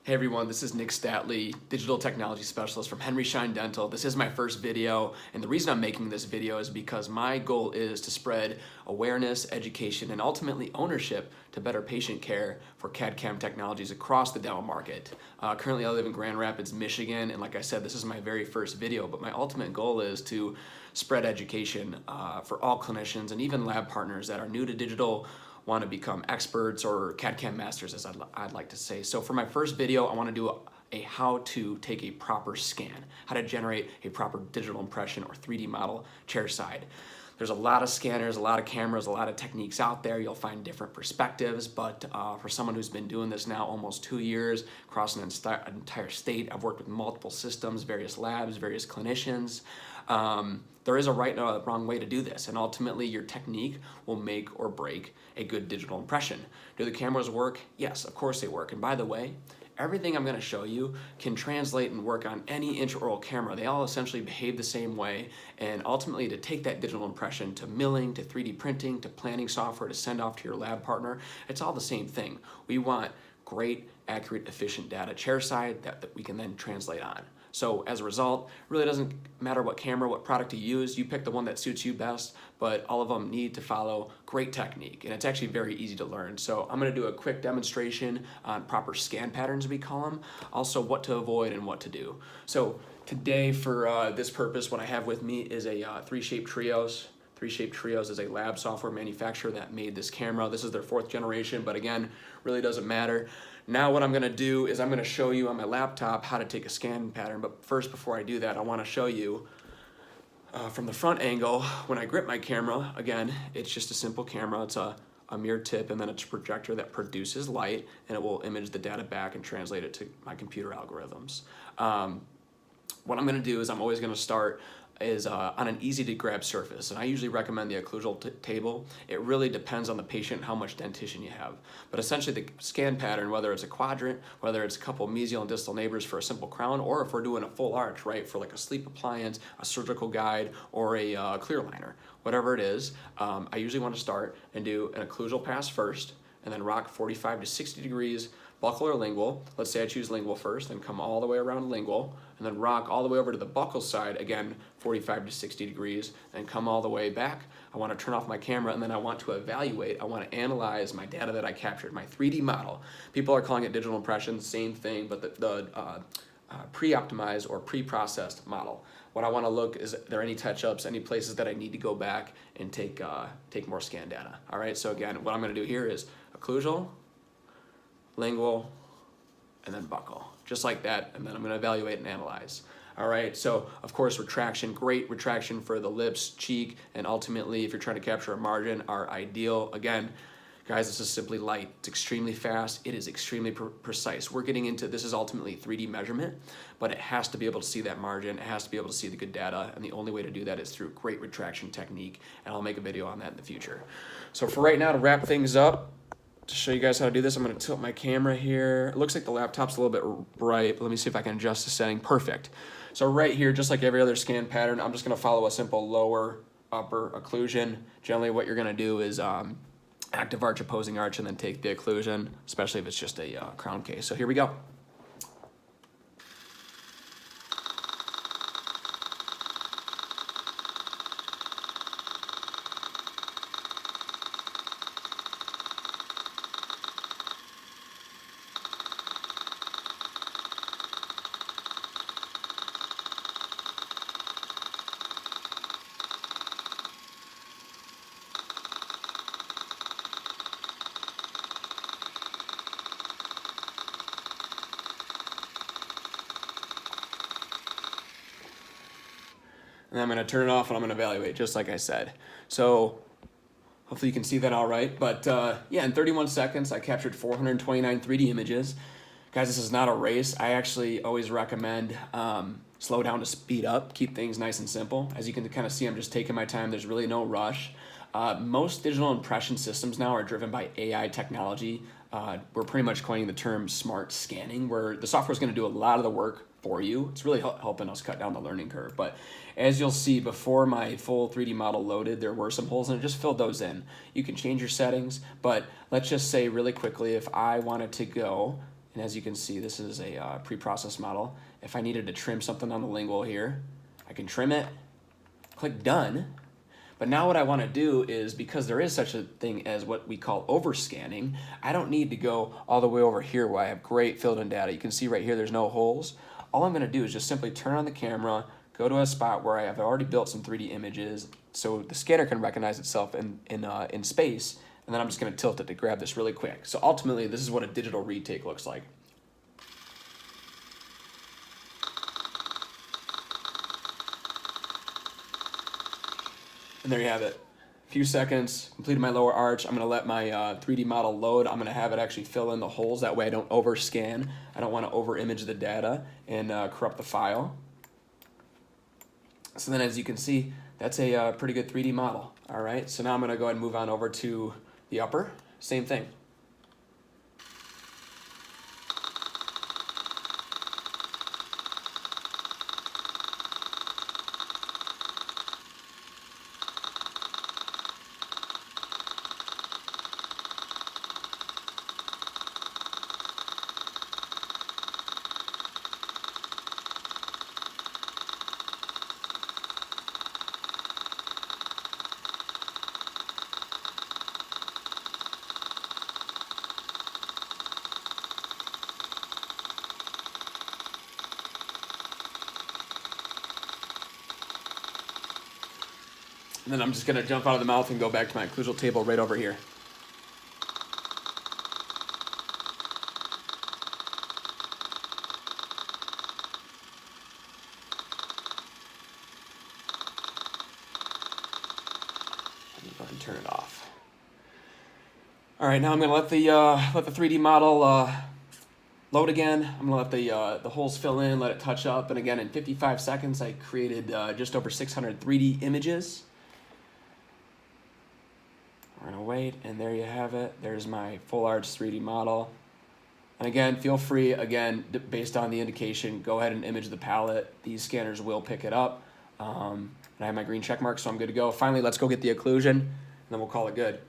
Hey everyone, this is Nick Statley, Digital Technology Specialist from Henry Schein Dental. This is my first video, and the reason I'm making this video is because my goal is to spread awareness, education, and ultimately ownership to better patient care for CAD/CAM technologies across the dental market. Currently I live in Grand Rapids, Michigan, and like I said, this is my very first video, but my ultimate goal is to spread education for all clinicians and even lab partners that are new to digital, want to become experts or CAD/CAM masters, as I'd like to say. So for my first video, I want to do a how to take a proper scan, how to generate a proper digital impression or 3D model chairside. There's a lot of scanners, a lot of cameras, a lot of techniques out there. You'll find different perspectives, but for someone who's been doing this now almost 2 years, across an entire state, I've worked with multiple systems, various labs, various clinicians. There is a right and a wrong way to do this, and ultimately your technique will make or break a good digital impression. Do the cameras work? Yes, of course they work. And by the way, everything I'm going to show you can translate and work on any intraoral camera. They all essentially behave the same way, and ultimately to take that digital impression to milling, to 3D printing, to planning software, to send off to your lab partner, it's all the same thing. We want great, accurate, efficient data chairside that we can then translate on. So as a result, it really doesn't matter what camera, what product you use, you pick the one that suits you best, but all of them need to follow great technique, and it's actually very easy to learn. So I'm gonna do a quick demonstration on proper scan patterns, we call them, also what to avoid and what to do. So today for this purpose, what I have with me is a 3Shape Trios. 3Shape Trios is a lab software manufacturer that made this camera. This is their 4th generation, but again, really doesn't matter. Now what I'm gonna do is I'm gonna show you on my laptop how to take a scan pattern, but first, before I do that, I wanna show you from the front angle, when I grip my camera, again, it's just a simple camera. It's a mirror tip, and then it's a projector that produces light, and it will image the data back and translate it to my computer algorithms. What I'm gonna do is I'm always gonna start is on an easy to grab surface, and I usually recommend the occlusal table. It really depends on the patient, how much dentition you have, but essentially the scan pattern, whether it's a quadrant, whether it's a couple mesial and distal neighbors for a simple crown, or if we're doing a full arch, right, for like a sleep appliance, a surgical guide, or a clear liner, whatever it is, I usually want to start and do an occlusal pass first, and then rock 45 to 60 degrees, buccal or lingual. Let's say I choose lingual first, then come all the way around lingual, and then rock all the way over to the buccal side, again, 45 to 60 degrees, and come all the way back. I want to turn off my camera, and then I want to evaluate, I want to analyze my data that I captured, my 3D model. People are calling it digital impression, same thing, but the pre-optimized or pre-processed model. What I want to look is there any touch-ups, any places that I need to go back and take more scan data. All right, so again, what I'm going to do here is occlusal, lingual, and then buccal, just like that, and then I'm going to evaluate and analyze. All right, so of course retraction, great retraction for the lips, cheek, and ultimately if you're trying to capture a margin are ideal. Again, guys, this is simply light. It's extremely fast. It is extremely precise. We're getting into, this is ultimately 3D measurement, but it has to be able to see that margin. It has to be able to see the good data, and the only way to do that is through great retraction technique, and I'll make a video on that in the future. So for right now, to wrap things up, to show you guys how to do this, I'm going to tilt my camera here. It looks like the laptop's a little bit bright, but let me see if I can adjust the setting. Perfect. So right here, just like every other scan pattern, I'm just going to follow a simple lower, upper occlusion. Generally what you're going to do is active arch, opposing arch, and then take the occlusion, especially if it's just a crown case. So here we go. And I'm going to turn it off and I'm going to evaluate, just like I said. So hopefully you can see that all right. But yeah, in 31 seconds, I captured 429 3D images. Guys, this is not a race. I actually always recommend slow down to speed up, keep things nice and simple. As you can kind of see, I'm just taking my time. There's really no rush. Most digital impression systems now are driven by AI technology. We're pretty much coining the term smart scanning, where the software is going to do a lot of the work for you. It's really helping us cut down the learning curve. But as you'll see, before my full 3D model loaded, there were some holes and it just filled those in. You can change your settings, but let's just say really quickly, if I wanted to go And as you can see, this is a pre-processed model. If I needed to trim something on the lingual here, I can trim it, click done. But now what I want to do is, because there is such a thing as what we call overscanning, I don't need to go all the way over here where I have great filled in data. You can see right here there's no holes. All I'm going to do is just simply turn on the camera, go to a spot where I have already built some 3D images so the scanner can recognize itself in space, and then I'm just going to tilt it to grab this really quick. So ultimately, this is what a digital retake looks like. And there you have it. A few seconds, completed my lower arch. I'm gonna let my 3D model load. I'm gonna have it actually fill in the holes. That way I don't overscan. I don't wanna over image the data and corrupt the file. So then as you can see, that's a pretty good 3D model. All right, so now I'm gonna go ahead and move on over to the upper. Same thing. And then I'm just gonna jump out of the mouth and go back to my occlusal table right over here. Go ahead and turn it off. All right, now I'm gonna let the 3D model load again. I'm gonna let the holes fill in, let it touch up, and again in 55 seconds I created just over 600 3D images. We're gonna wait, and there you have it. There's my full arch 3D model. And again, feel free, again, based on the indication, go ahead and image the palette. These scanners will pick it up. And I have my green check mark, so I'm good to go. Finally, let's go get the occlusion, and then we'll call it good.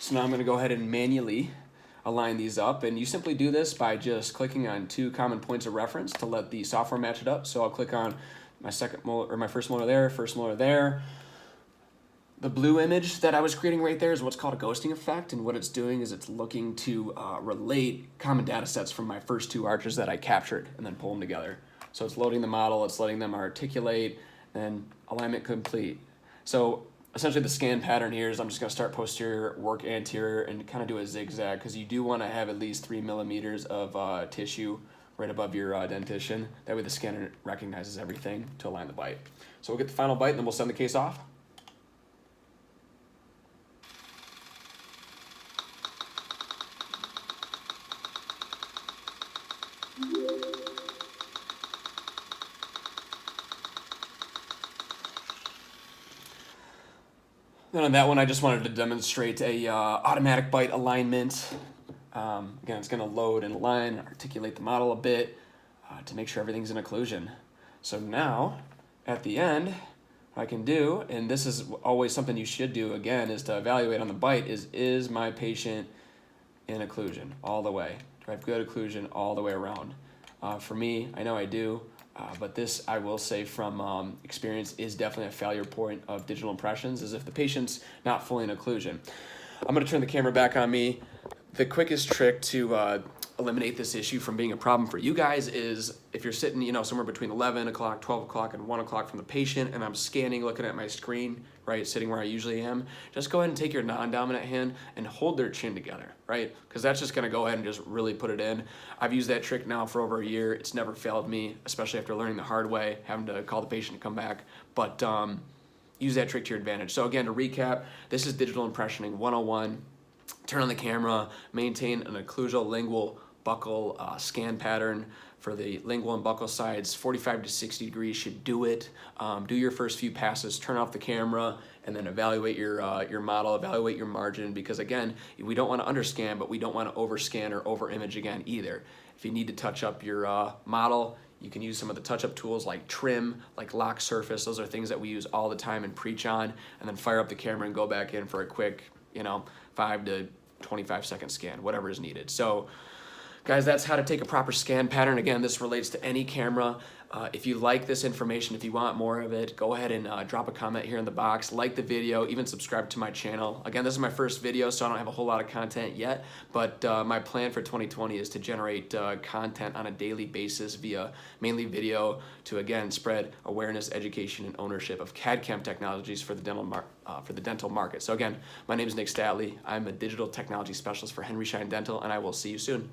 So now I'm going to go ahead and manually align these up, and you simply do this by just clicking on 2 common points of reference to let the software match it up. So I'll click on my second molar, or my first molar there, first molar there. The blue image that I was creating right there is what's called a ghosting effect, and what it's doing is it's looking to relate common data sets from my first 2 arches that I captured and then pull them together. So it's loading the model, it's letting them articulate, and alignment complete. So essentially the scan pattern here is I'm just going to start posterior, work anterior, and kind of do a zigzag, because you do want to have at least 3 millimeters of tissue right above your dentition. That way the scanner recognizes everything to align the bite. So we'll get the final bite and then we'll send the case off. Then on that one, I just wanted to demonstrate a automatic bite alignment. Again, it's going to load and align, articulate the model a bit to make sure everything's in occlusion. So now, at the end, what I can do, and this is always something you should do, again, is to evaluate on the bite, is my patient in occlusion all the way? Do I have good occlusion all the way around? For me, I know I do. But this, I will say from experience, is definitely a failure point of digital impressions, is if the patient's not fully in occlusion. I'm going to turn the camera back on me. The quickest trick to eliminate this issue from being a problem for you guys is if you're sitting, somewhere between 11 o'clock, 12 o'clock, and 1 o'clock from the patient, and I'm scanning, looking at my screen, right, sitting where I usually am, just go ahead and take your non-dominant hand and hold their chin together, right? Because that's just going to go ahead and just really put it in. I've used that trick now for over a year. It's never failed me, especially after learning the hard way, having to call the patient to come back. But use that trick to your advantage. So again, to recap, this is digital impressioning 101. Turn on the camera, maintain an occlusal lingual buccal scan pattern for the lingual and buccal sides. 45 to 60 degrees should do it. Do your first few passes, turn off the camera, and and then evaluate your model, evaluate your margin, because again, we don't want to underscan, but we don't want to overscan or over image again either. If you need to touch up your model, you can use some of the touch-up tools like trim, like lock surface. Those are things that we use all the time and preach on, and then fire up the camera and go back in for a quick, 5 to 25 second scan, whatever is needed. So guys, that's how to take a proper scan pattern. Again, this relates to any camera. If you like this information, if you want more of it, go ahead and drop a comment here in the box, like the video, even subscribe to my channel. Again, this is my first video, so I don't have a whole lot of content yet, but my plan for 2020 is to generate content on a daily basis via mainly video to, again, spread awareness, education, and ownership of CAD/CAM technologies for the dental market. So again, my name is Nick Statley. I'm a digital technology specialist for Henry Schein Dental, and I will see you soon.